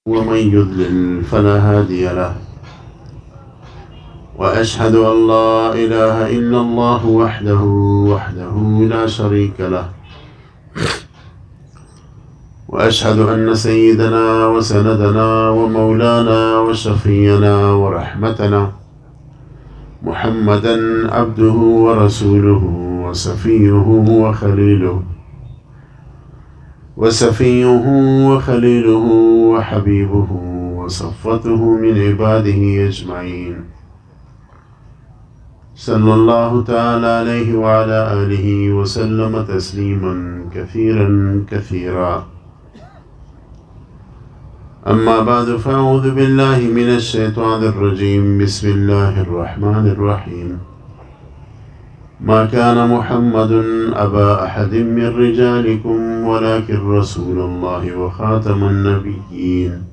ومن يضلل فلا هادي له، وأشهد أن لا إله إلا الله وحده لا شريك له، وأشهد أن سيدنا وسندنا ومولانا وشفينا ورحمتنا محمدا عبده ورسوله وصفيه وحبيبه وصفته من عباده أجمعين، صلى الله تعالى عليه وعلى آله وسلم تسليما كثيرا. أما بعد، فأعوذ بالله من الشيطان الرجيم. بسم الله الرحمن الرحيم. ما كان محمد أبا أحد من رجالكم ولكن رسول الله وخاتم النبيين.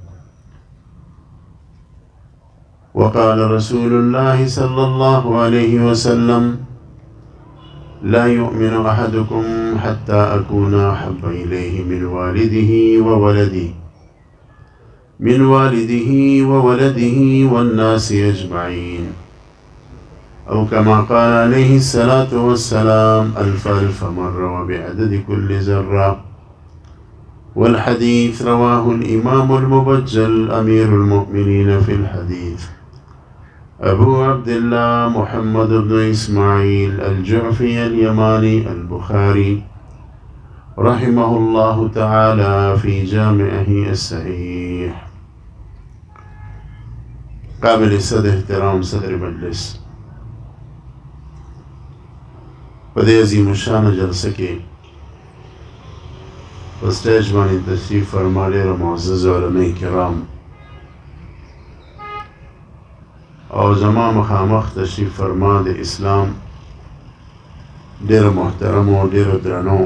وقال رسول الله صلى الله عليه وسلم: لا يؤمن أحدكم حتى أكون أحب إليه من والده وولده والناس أجمعين، أو كما قال عليه الصلاة والسلام: ألف مرة وبعدد كل ذرة. والحديث رواه الإمام المبجل أمير المؤمنين في الحديث أبو عبد الله محمد بن إسماعيل الجعفي اليماني البخاري رحمه الله تعالى في جامعه الصحيح. قابل صدر احترام صدر مجلس، په دې عظیم الشان جلسه کې په سټیج باندې تشریف فرما ډېر معزز علماء کرام او زما مخامخ تشریف فرما د اسلام ډېر محترم او ډېر درنو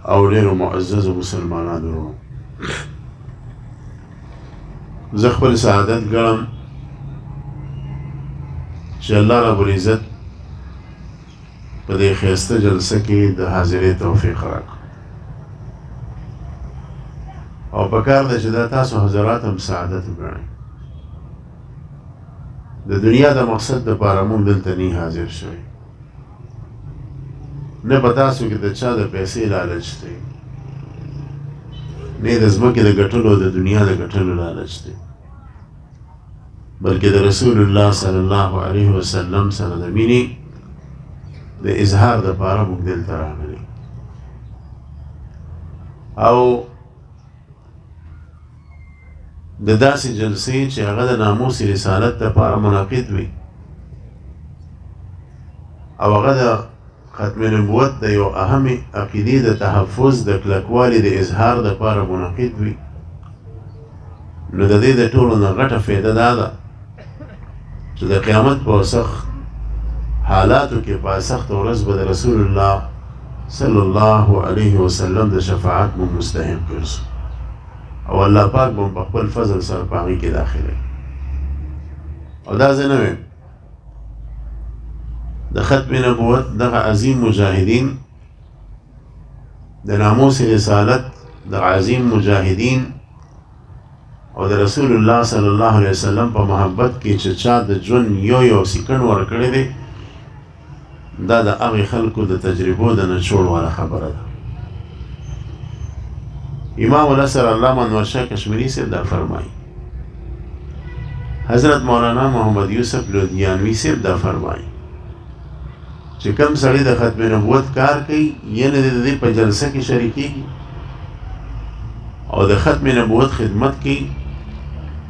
او ډېر معزز مسلمانانو، زه خپل سعادت ګڼم چې الله رب العزت په دې ښایسته جلسه کې د حاضرۍ توفیق راکړي، او پکار ده چې دا تاسو حضرات هم سعادت وګڼئ. د دنیا د مقصد دپاره موږ دلته نه حاضر شوي، نه په تاسو کې د چا د پیسې لالچ دی، نه د ځمکې د ګټلو د دنیا د ګټلو لالچ دی، بلکې د رسول الله صلی الله علیه وسلم سره د مینې د اظهار دپاره موږ دلته راغلي، او د داسې جلسې چې هغه د ناموس رسالت دپاره منعقد وي او هغه د ختم نبوت د یو اهمې عقیدې د تحفظ د کلکوالي د اظهار دپاره منعقد وي، نو د دې د ټولو نه غټه فایده دا ده چې د قیامت په سخت حالاتو کې په سخت ورځ به د رسول الله صلی الله علیه وسلم د شفاعت مو مستحق ګرځو، او الله پاک به په خپل فضل سره په هغې کې داخلوي. او دا زه نه ویم، د ختم نبوت دغه عظیم مجاهدین، د ناموس رسالت د عظیم مجاهدین او د رسول الله صلی الله علیه وسلم په محبت کې چې چا د ژوند یو سیکنډ ورکړی دی، دا د هغې خلکو د تجربو د نچوړ والا خبره ده. امام الاسر علامه انور شاه کشمیری صاحب دا فرمایي، حضرت مولانا محمد یوسف لودیانوی صاحب دا فرمایي چې کوم سړی د ختم نبوت کار کوي، یعنې د دې په جلسه کې شریکېږي او د ختم نبوت خدمت کوي،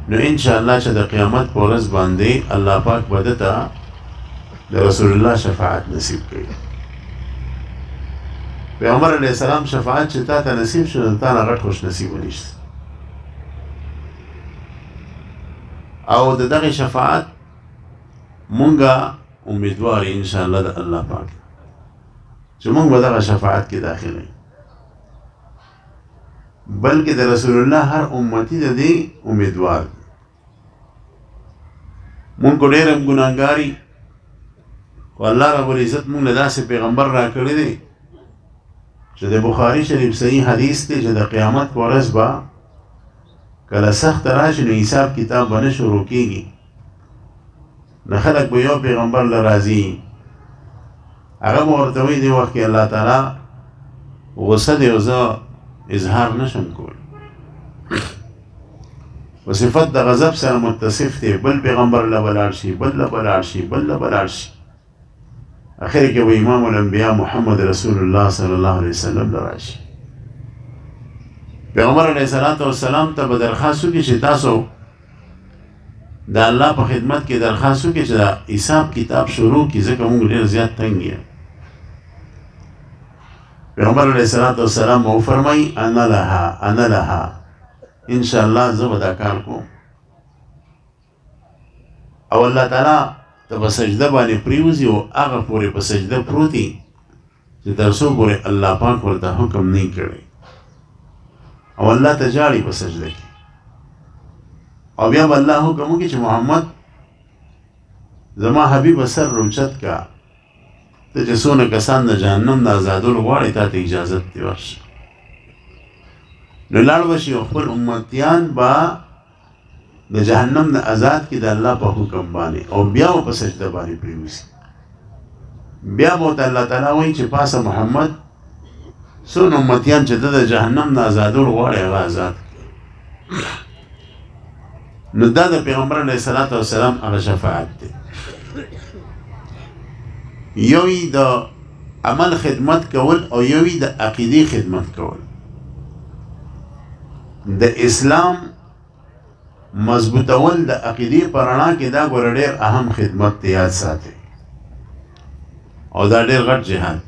نو انشاءالله چې د قیامت په ورځ باندې الله پاک به ده ته د رسول الله شفاعت نصیب کوي. پیغمبر علیه السلام شفاعت چې تا ته نصیب شو، نو تا نه غټ خوش نصیب ونیشته، او د دغې شفاعت مونږه امیدوار انشاءالله د الله پاک چې مونږ به دغه شفاعت کې داخل یو، بلکې د رسول الله هر امتی د دې امیدوار دی. مونږ کو ډېر هم ګناهګار و الله رب العزت مونږ له داسې پیغمبر راکړی دی چې د بخاري شریف صحیح حدیث دی چې د قیامت په ورځ به کله سخت راشي نو حساب کتاب به نه شروع کېږي، نو خلک به یو پیغمبر له راځي، هغه به ورته وایي دې وخت کې الله تعالی غصه دی او زه اظهار نشم کول، و صفت د غضب سره متصف دی، بل پیغمبر له به لاړ شي، بل له به لاړ شي، بل له به لاړ شي، اخر کې به امام الانبیاء محمد رسول الله صلی الله علیه وسلم له راشي. پیغمبر علیه السلام ته به درخواست وکړي چې تاسو د الله په خدمت کې درخواست وکړي چې دا حساب کتاب شروع کړي، ځکه موږ ډېر زیات تنګ یو. پیغمبر علیه السلام وفرمایي انا لها انشاءالله زه به دا کار کوم. او الله تعالی ته په سجده باندې پریوځي او هغه پورې په سجده پروت دي چې تر څو پورې الله پاک ورته حکم نه کړی، او الله ته جاړي په سجده کې، او بیا به الله حکم وکړي چې محمد زما حبیب سر روچت کا، ته چې څونه کسان د جهنم د ازادولو غواړي تا ته اجازت دې ورشه. نو لاړ به شي او خپل امتیان به د جهنم د آزاد کې د الله په حکم باندې، او بیا به په سجده باندې پریوځي، بیا به ورته الله تعالی وایي چې پاسه محمد څونه امتیان چې د جهنم د ازادولو غواړي هغه آزاد کړي. نو دا د پیغمبر علیه السلام هغه شفاعت دی. یوی د عمل خدمت کول او یوی د عقیدې خدمت کول. د اسلام مضبوطول د عقیدې په رڼا کې دا ګوره ډېر اهم خدمت دی، یاد ساتئ، او دا ډېر غټ جهاد.